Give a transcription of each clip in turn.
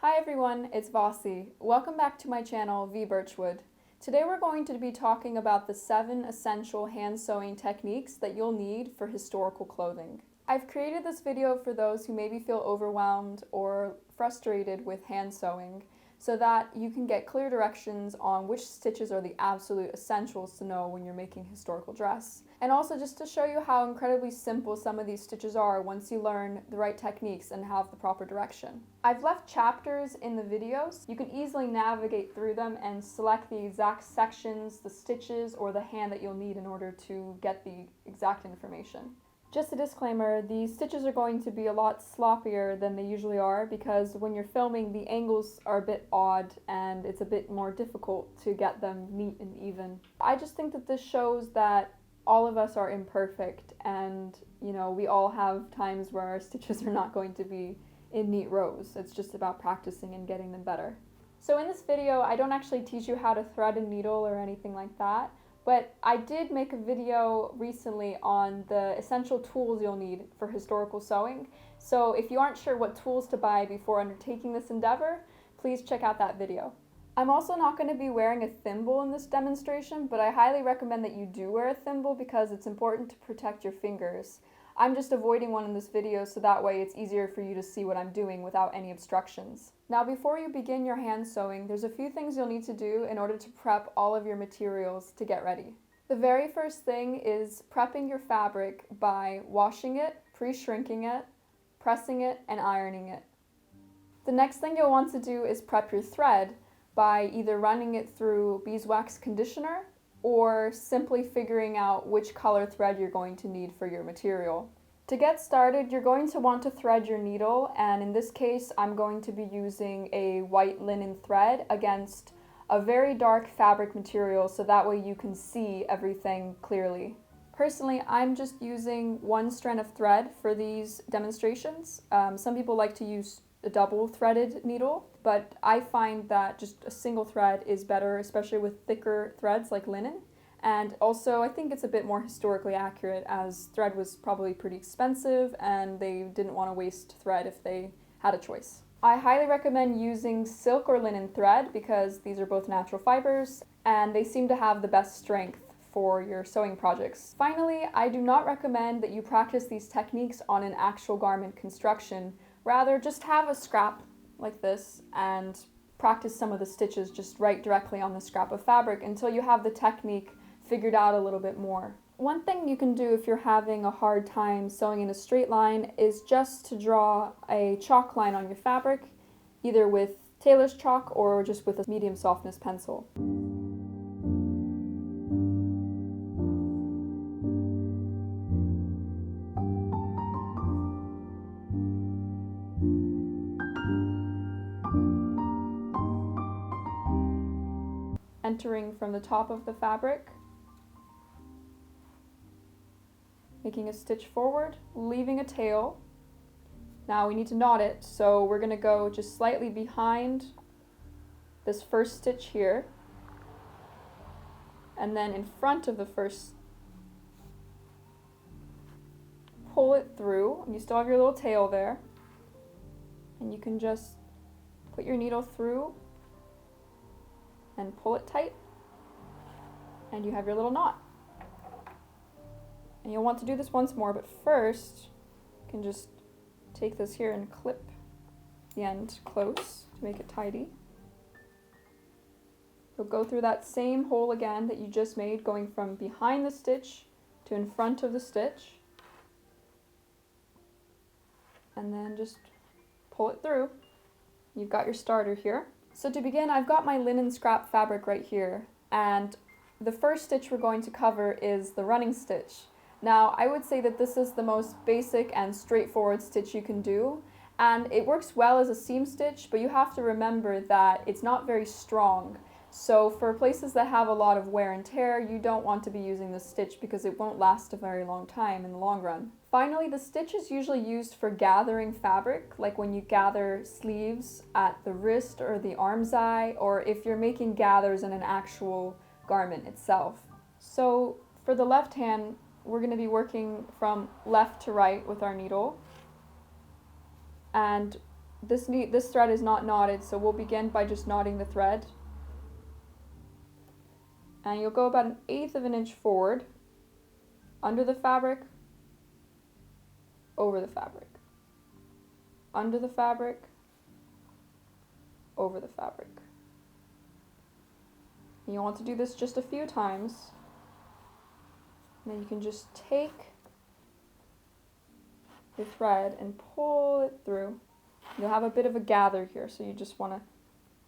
Hi everyone, it's Vasi. Welcome back to my channel, V Birchwood. Today we're going to be talking about the 7 essential hand sewing techniques that you'll need for historical clothing. I've created this video for those who maybe feel overwhelmed or frustrated with hand sewing so that you can get clear directions on which stitches are the absolute essentials to know when you're making historical dress. And also just to show you how incredibly simple some of these stitches are once you learn the right techniques and have the proper direction. I've left chapters in the videos. You can easily navigate through them and select the exact sections, the stitches, or the hand that you'll need in order to get the exact information. Just a disclaimer, these stitches are going to be a lot sloppier than they usually are because when you're filming, the angles are a bit odd and it's a bit more difficult to get them neat and even. I just think that this shows that all of us are imperfect and, we all have times where our stitches are not going to be in neat rows. It's just about practicing and getting them better. So in this video, I don't actually teach you how to thread a needle or anything like that. But I did make a video recently on the essential tools you'll need for historical sewing. So if you aren't sure what tools to buy before undertaking this endeavor, please check out that video. I'm also not going to be wearing a thimble in this demonstration, but I highly recommend that you do wear a thimble because it's important to protect your fingers. I'm just avoiding one in this video so that way it's easier for you to see what I'm doing without any obstructions. Now before you begin your hand sewing, there's a few things you'll need to do in order to prep all of your materials to get ready. The very first thing is prepping your fabric by washing it, pre-shrinking it, pressing it, and ironing it. The next thing you'll want to do is prep your thread by either running it through beeswax conditioner or simply figuring out which color thread you're going to need for your material. To get started, you're going to want to thread your needle, and in this case, I'm going to be using a white linen thread against a very dark fabric material so that way you can see everything clearly. Personally, I'm just using one strand of thread for these demonstrations. Some people like to use a double threaded needle, but I find that just a single thread is better, especially with thicker threads like linen. And also I think it's a bit more historically accurate as thread was probably pretty expensive and they didn't want to waste thread if they had a choice. I highly recommend using silk or linen thread because these are both natural fibers and they seem to have the best strength for your sewing projects. Finally, I do not recommend that you practice these techniques on an actual garment construction. Rather, just have a scrap like this and practice some of the stitches just right directly on the scrap of fabric until you have the technique figured out a little bit more. One thing you can do if you're having a hard time sewing in a straight line is just to draw a chalk line on your fabric, either with tailor's chalk or just with a medium softness pencil. Entering from the top of the fabric, making a stitch forward, leaving a tail. Now we need to knot it, so we're going to go just slightly behind this first stitch here, and then in front of the first, pull it through, and you still have your little tail there, and you can just put your needle through and pull it tight, and you have your little knot. And you'll want to do this once more, but first you can just take this here and clip the end close to make it tidy. You'll go through that same hole again that you just made, going from behind the stitch to in front of the stitch, and then just pull it through. You've got your starter here. So to begin, I've got my linen scrap fabric right here, and the first stitch we're going to cover is the running stitch. Now, I would say that this is the most basic and straightforward stitch you can do, and it works well as a seam stitch, but you have to remember that it's not very strong. So for places that have a lot of wear and tear, you don't want to be using this stitch because it won't last a very long time in the long run. Finally, the stitch is usually used for gathering fabric, like when you gather sleeves at the wrist or the arm's eye, or if you're making gathers in an actual garment itself. So for the left hand, we're going to be working from left to right with our needle, and this thread is not knotted, so we'll begin by just knotting the thread. And you'll go about 1/8 of an inch forward, under the fabric, over the fabric, under the fabric, over the fabric. And you want to do this just a few times. And then you can just take your thread and pull it through. You'll have a bit of a gather here, so you just want to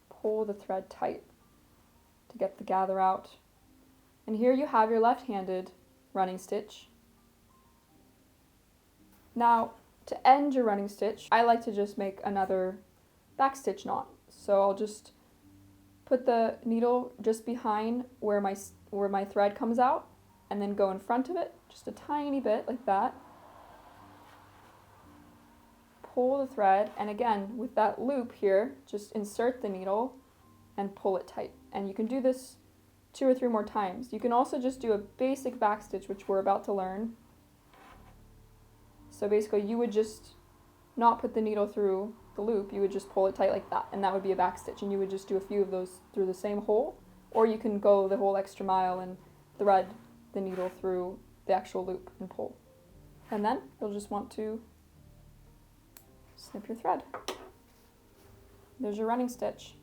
pull the thread tight to get the gather out. And here you have your left-handed running stitch. Now, to end your running stitch, I like to just make another backstitch knot. So I'll just put the needle just behind where my thread comes out, and then go in front of it, just a tiny bit like that. Pull the thread, and again, with that loop here, just insert the needle and pull it tight. And you can do this 2 or 3 more times. You can also just do a basic backstitch, which we're about to learn. So basically, you would just not put the needle through the loop, you would just pull it tight like that, and that would be a backstitch, and you would just do a few of those through the same hole, or you can go the whole extra mile and thread the needle through the actual loop and pull. And then you'll just want to snip your thread. There's your running stitch.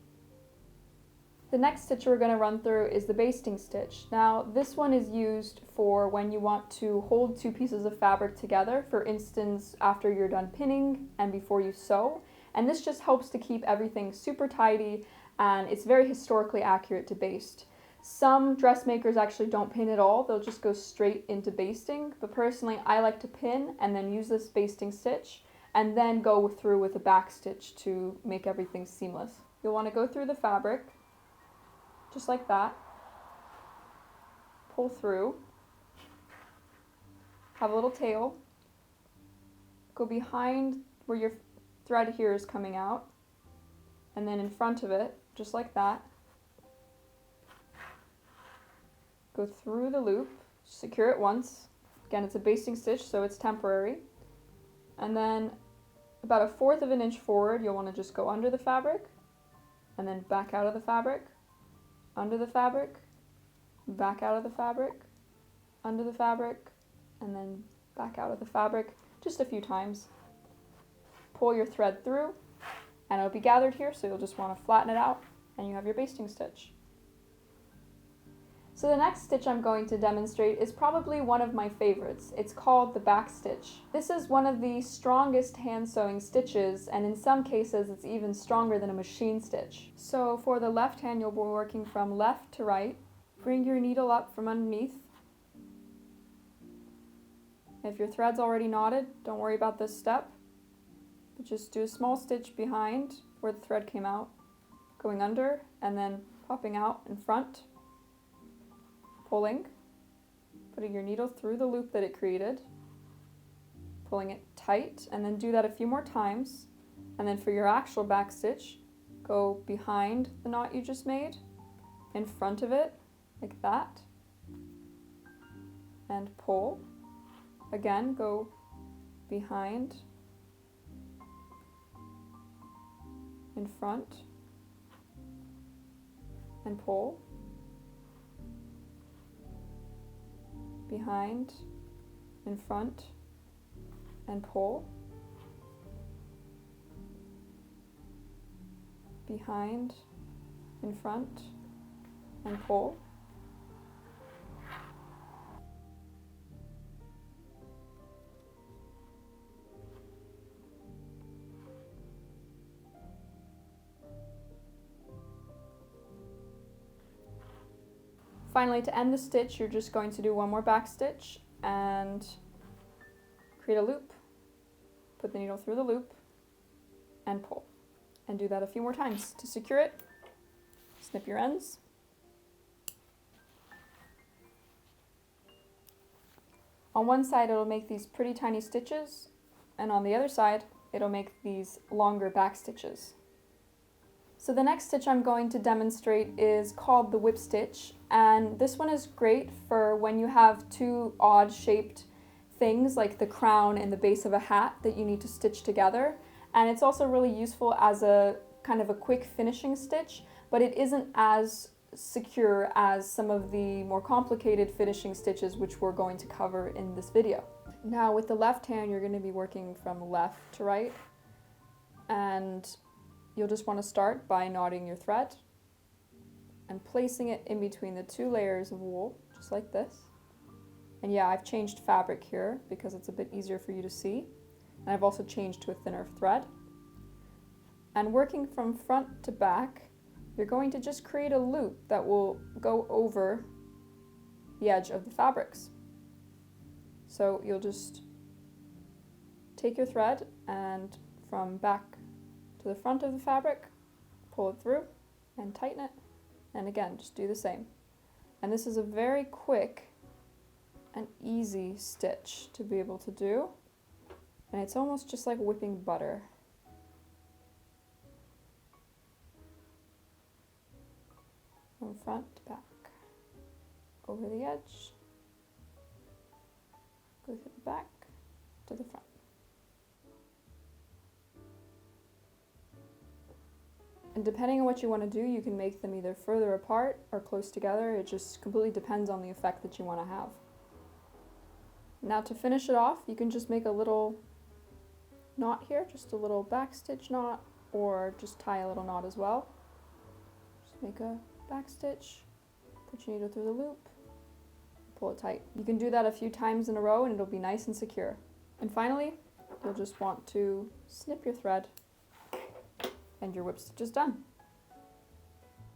The next stitch we're going to run through is the basting stitch. Now, this one is used for when you want to hold 2 pieces of fabric together, for instance, after you're done pinning and before you sew. And this just helps to keep everything super tidy, and it's very historically accurate to baste. Some dressmakers actually don't pin at all, they'll just go straight into basting, but personally I like to pin and then use this basting stitch and then go through with a back stitch to make everything seamless. You'll want to go through the fabric, just like that, pull through, have a little tail, go behind where your thread here is coming out, and then in front of it, just like that, go through the loop, secure it once. Again, it's a basting stitch, so it's temporary. And then about 1/4 of an inch forward, you'll want to just go under the fabric, and then back out of the fabric, under the fabric, back out of the fabric, under the fabric, and then back out of the fabric, just a few times. Pull your thread through, and it'll be gathered here, so you'll just want to flatten it out, and you have your basting stitch. So the next stitch I'm going to demonstrate is probably one of my favorites. It's called the back stitch. This is one of the strongest hand sewing stitches, and in some cases it's even stronger than a machine stitch. So for the left hand, you'll be working from left to right. Bring your needle up from underneath. If your thread's already knotted, don't worry about this step, but just do a small stitch behind where the thread came out, going under, and then popping out in front. Pulling, putting your needle through the loop that it created, pulling it tight, and then do that a few more times. And then for your actual back stitch, go behind the knot you just made, in front of it, like that, and pull. Again, go behind, in front, and pull. Behind, in front, and pull. Behind, in front, and pull. Finally, to end the stitch, you're just going to do one more back stitch and create a loop, put the needle through the loop, and pull. And do that a few more times. To secure it, snip your ends. On one side, it'll make these pretty tiny stitches, and on the other side, it'll make these longer back stitches. So the next stitch I'm going to demonstrate is called the whip stitch, and this one is great for when you have 2 odd shaped things like the crown and the base of a hat that you need to stitch together. And it's also really useful as a kind of a quick finishing stitch, but it isn't as secure as some of the more complicated finishing stitches which we're going to cover in this video. Now with the left hand, you're going to be working from left to right, and you'll just want to start by knotting your thread and placing it in between the two layers of wool, just like this. And yeah, I've changed fabric here because it's a bit easier for you to see. And I've also changed to a thinner thread. And working from front to back, you're going to just create a loop that will go over the edge of the fabrics. So you'll just take your thread and from back to the front of the fabric, pull it through and tighten it. And again, just do the same. And this is a very quick and easy stitch to be able to do. And it's almost just like whipping butter. From front to back, over the edge, go through the back to the front. And depending on what you want to do, you can make them either further apart or close together. It just completely depends on the effect that you want to have. Now to finish it off, you can just make a little knot here, just a little back stitch knot, or just tie a little knot as well. Just make a back stitch, put your needle through the loop, pull it tight. You can do that a few times in a row and it'll be nice and secure. And finally, you'll just want to snip your thread and your whip stitch is done.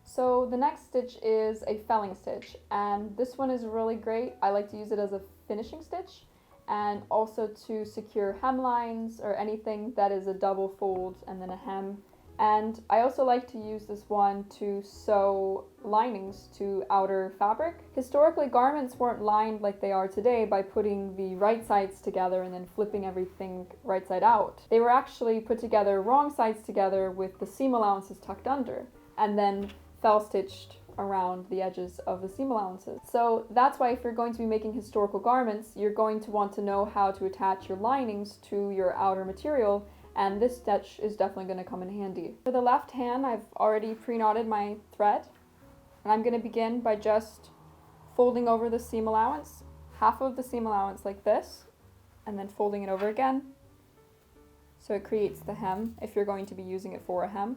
So the next stitch is a felling stitch, and this one is really great. I like to use it as a finishing stitch and also to secure hemlines or anything that is a double fold and then a hem. And I also like to use this one to sew linings to outer fabric. Historically, garments weren't lined like they are today by putting the right sides together and then flipping everything right side out. They were actually put together wrong sides together with the seam allowances tucked under and then fell stitched around the edges of the seam allowances. So that's why if you're going to be making historical garments, you're going to want to know how to attach your linings to your outer material, and this stitch is definitely going to come in handy. For the left hand, I've already pre-knotted my thread, and I'm going to begin by just folding over the seam allowance, half of the seam allowance like this, and then folding it over again, so it creates the hem if you're going to be using it for a hem.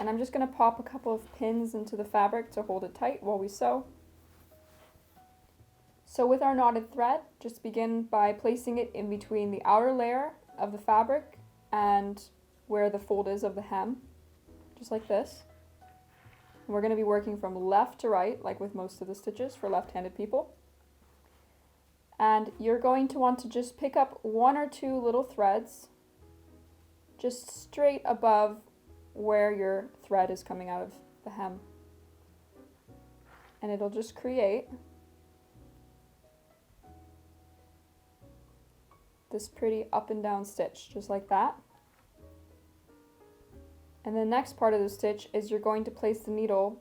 And I'm just going to pop a couple of pins into the fabric to hold it tight while we sew. So with our knotted thread, just begin by placing it in between the outer layer of the fabric and where the fold is of the hem, just like this. And we're going to be working from left to right, like with most of the stitches for left-handed people. And you're going to want to just pick up one or two little threads just straight above where your thread is coming out of the hem. And it'll just create this pretty up and down stitch, just like that. And the next part of the stitch is you're going to place the needle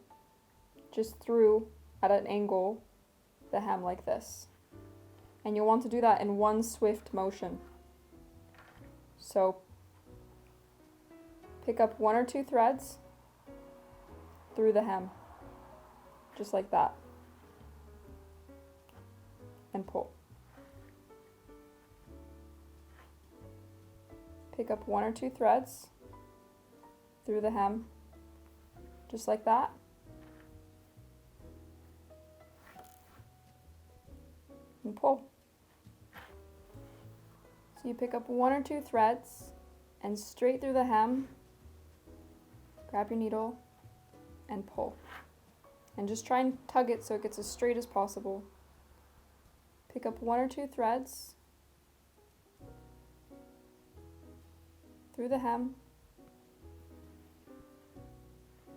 just through at an angle the hem like this. And you'll want to do that in one swift motion. So pick up one or two threads through the hem, just like that, and pull. Pick up one or two threads through the hem, just like that, and pull. So you pick up one or two threads and straight through the hem, grab your needle and pull. And just try and tug it so it gets as straight as possible. Pick up one or two threads through the hem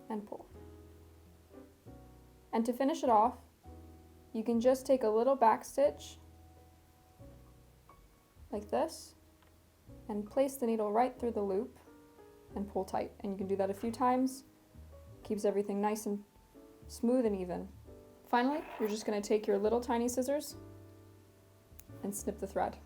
and pull. And to finish it off, you can just take a little back stitch like this and place the needle right through the loop and pull tight. And you can do that a few times. Keeps everything nice and smooth and even. Finally, you're just going to take your little tiny scissors and snip the thread.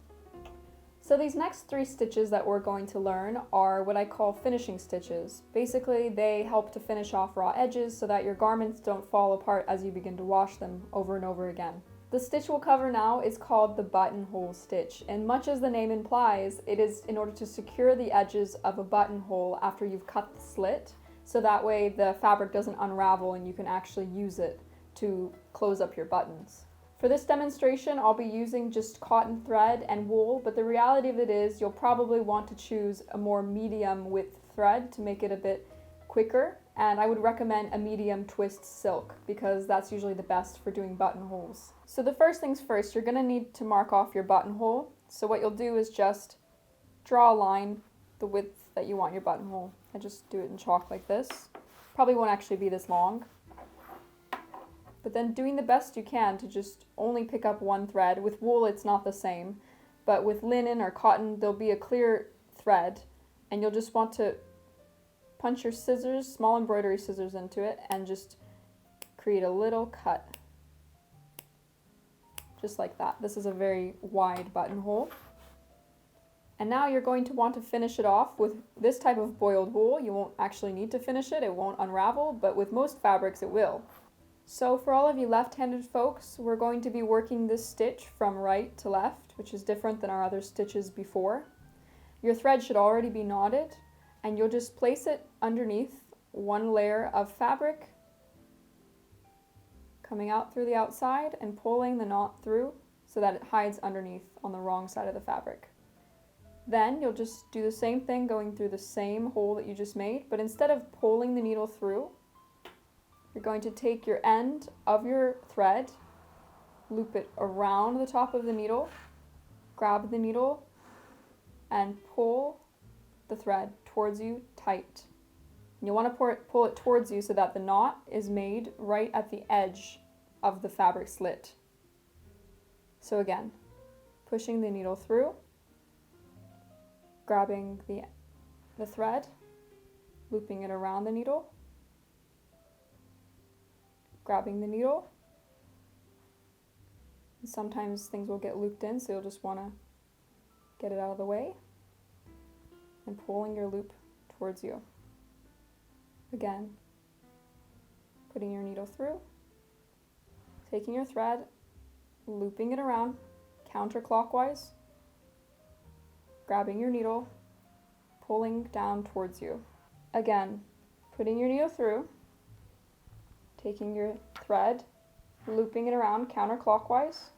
So these next 3 stitches that we're going to learn are what I call finishing stitches. Basically, they help to finish off raw edges so that your garments don't fall apart as you begin to wash them over and over again. The stitch we'll cover now is called the buttonhole stitch, and much as the name implies, it is in order to secure the edges of a buttonhole after you've cut the slit, so that way the fabric doesn't unravel and you can actually use it to close up your buttons. For this demonstration, I'll be using just cotton thread and wool, but the reality of it is you'll probably want to choose a more medium width thread to make it a bit quicker, and I would recommend a medium twist silk because that's usually the best for doing buttonholes. So the first things first, you're going to need to mark off your buttonhole. So what you'll do is just draw a line the width that you want your buttonhole. I just do it in chalk like this. Probably won't actually be this long. But then doing the best you can to just only pick up one thread. With wool it's not the same, but with linen or cotton there'll be a clear thread, and you'll just want to punch your scissors, small embroidery scissors, into it and just create a little cut. Just like that. This is a very wide buttonhole. And now you're going to want to finish it off with this type of boiled wool. You won't actually need to finish it, it won't unravel, but with most fabrics it will. So for all of you left-handed folks, we're going to be working this stitch from right to left, which is different than our other stitches before. Your thread should already be knotted, and you'll just place it underneath one layer of fabric, coming out through the outside and pulling the knot through so that it hides underneath on the wrong side of the fabric. Then you'll just do the same thing going through the same hole that you just made, but instead of pulling the needle through, you're going to take your end of your thread, loop it around the top of the needle, grab the needle, and pull the thread towards you tight. And you'll want to pull it towards you so that the knot is made right at the edge of the fabric slit. So again, pushing the needle through, grabbing the thread, looping it around the needle, grabbing the needle. And sometimes things will get looped in, so you'll just want to get it out of the way, and pulling your loop towards you. Again, putting your needle through, taking your thread, looping it around counterclockwise, grabbing your needle, pulling down towards you. Again, putting your needle through, taking your thread, looping it around counterclockwise,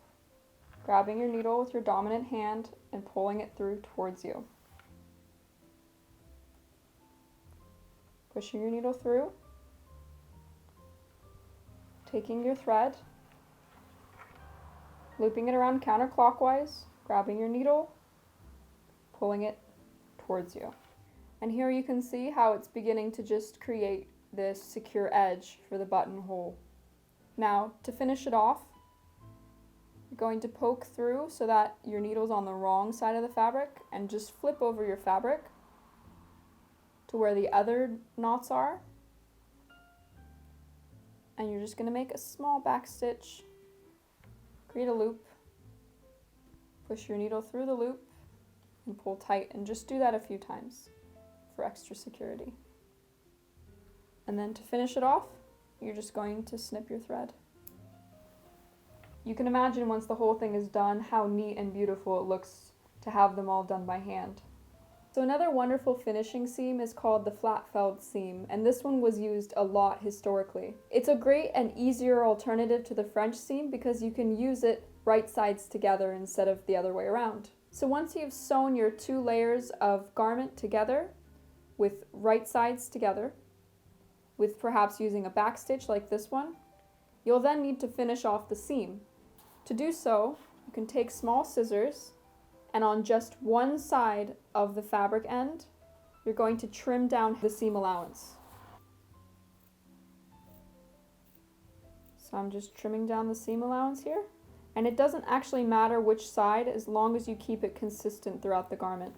grabbing your needle with your dominant hand and pulling it through towards you. Pushing your needle through, taking your thread, looping it around counterclockwise, grabbing your needle, pulling it towards you. And here you can see how it's beginning to just create this secure edge for the buttonhole. Now, to finish it off, you're going to poke through so that your needle's on the wrong side of the fabric, and just flip over your fabric to where the other knots are. And you're just going to make a small back stitch, create a loop, push your needle through the loop, and pull tight, and just do that a few times for extra security. And then to finish it off, you're just going to snip your thread. You can imagine once the whole thing is done how neat and beautiful it looks to have them all done by hand. So another wonderful finishing seam is called the flat-felled seam, and this one was used a lot historically. It's a great and easier alternative to the French seam because you can use it right sides together instead of the other way around. So once you've sewn your 2 layers of garment together with right sides together, with perhaps using a back stitch like this one, you'll then need to finish off the seam. To do so, you can take small scissors, and on just one side of the fabric end, you're going to trim down the seam allowance. So I'm just trimming down the seam allowance here, and it doesn't actually matter which side as long as you keep it consistent throughout the garment.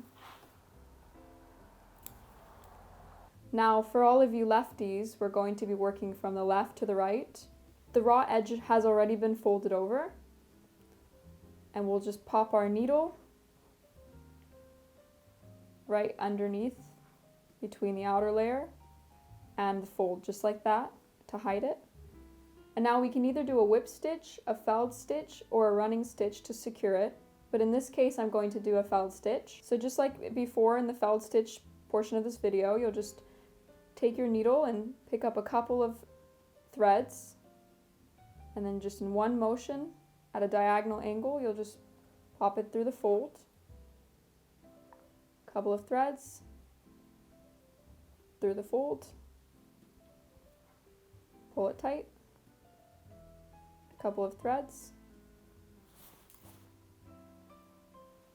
Now, for all of you lefties, we're going to be working from the left to the right. The raw edge has already been folded over, and we'll just pop our needle right underneath between the outer layer and the fold, just like that, to hide it. And now we can either do a whip stitch, a felled stitch, or a running stitch to secure it. But in this case, I'm going to do a felled stitch. So just like before in the felled stitch portion of this video, you'll just take your needle and pick up a couple of threads, and then just in one motion at a diagonal angle, you'll just pop it through the fold. Couple of threads through the fold, pull it tight, a couple of threads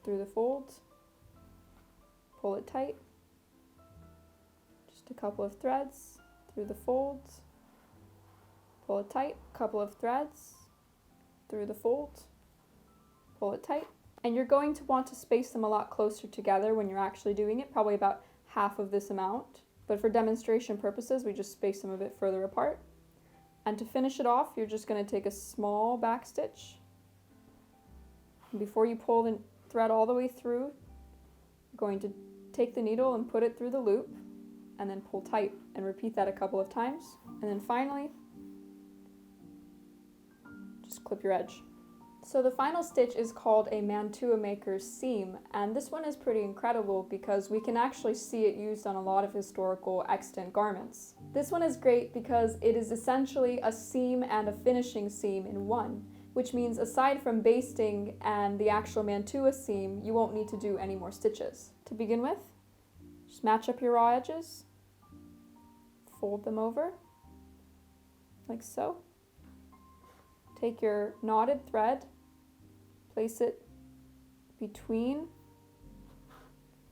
through the fold, pull it tight, just a couple of threads through the fold, pull it tight, couple of threads through the fold, pull it tight. And you're going to want to space them a lot closer together when you're actually doing it, probably about half of this amount. But for demonstration purposes, we just space them a bit further apart. And to finish it off, you're just going to take a small back stitch. And before you pull the thread all the way through, you're going to take the needle and put it through the loop, and then pull tight, and repeat that a couple of times. And then finally, just clip your edge. So the final stitch is called a mantua maker's seam, and this one is pretty incredible because we can actually see it used on a lot of historical extant garments. This one is great because it is essentially a seam and a finishing seam in one, which means aside from basting and the actual mantua seam, you won't need to do any more stitches. To begin with, just match up your raw edges, fold them over, like so. Take your knotted thread, place it between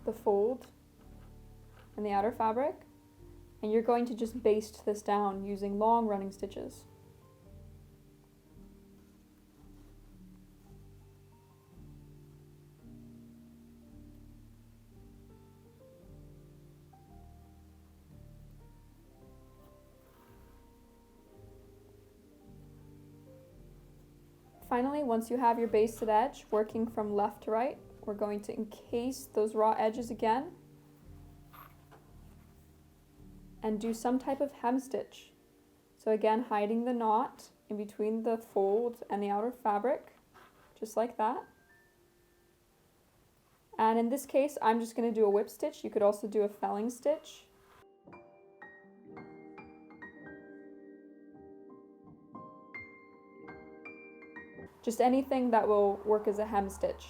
the fold and the outer fabric, and you're going to just baste this down using long running stitches. Finally, once you have your basted edge, working from left to right, we're going to encase those raw edges again and do some type of hem stitch. So again, hiding the knot in between the fold and the outer fabric, just like that. And in this case, I'm just going to do a whip stitch. You could also do a felling stitch. Just anything that will work as a hem stitch.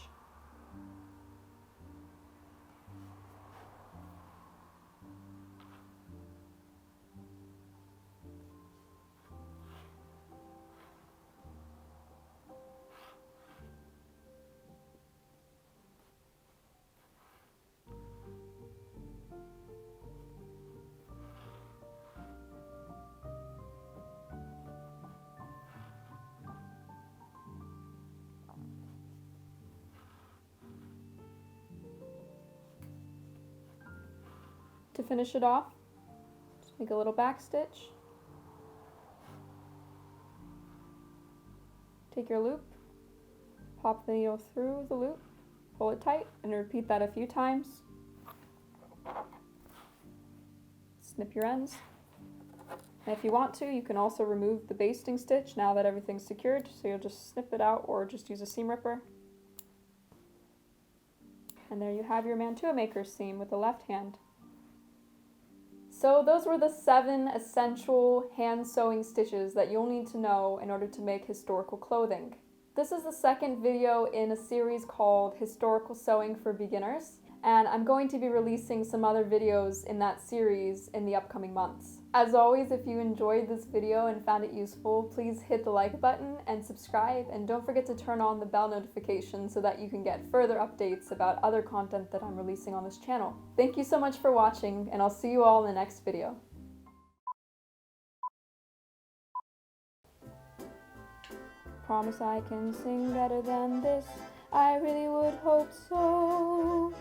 To finish it off, just make a little back stitch. Take your loop, pop the needle through the loop, pull it tight, and repeat that a few times. Snip your ends. And if you want to, you can also remove the basting stitch now that everything's secured, so you'll just snip it out or just use a seam ripper. And there you have your mantua maker's seam with the left hand. So those were the 7 essential hand sewing stitches that you'll need to know in order to make historical clothing. This is the second video in a series called Historical Sewing for Beginners, and I'm going to be releasing some other videos in that series in the upcoming months. As always, if you enjoyed this video and found it useful, please hit the like button and subscribe, and don't forget to turn on the bell notification so that you can get further updates about other content that I'm releasing on this channel. Thank you so much for watching, and I'll see you all in the next video. Promise I can sing better than this, I really would hope so.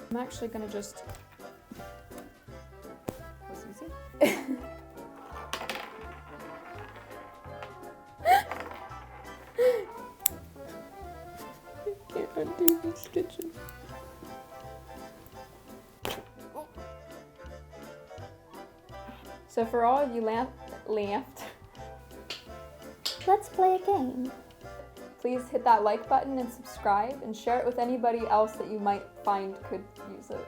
I'm actually gonna just, that was easy. stitches. So for all of you let's play a game. Please hit that like button and subscribe and share it with anybody else that you might find could use it.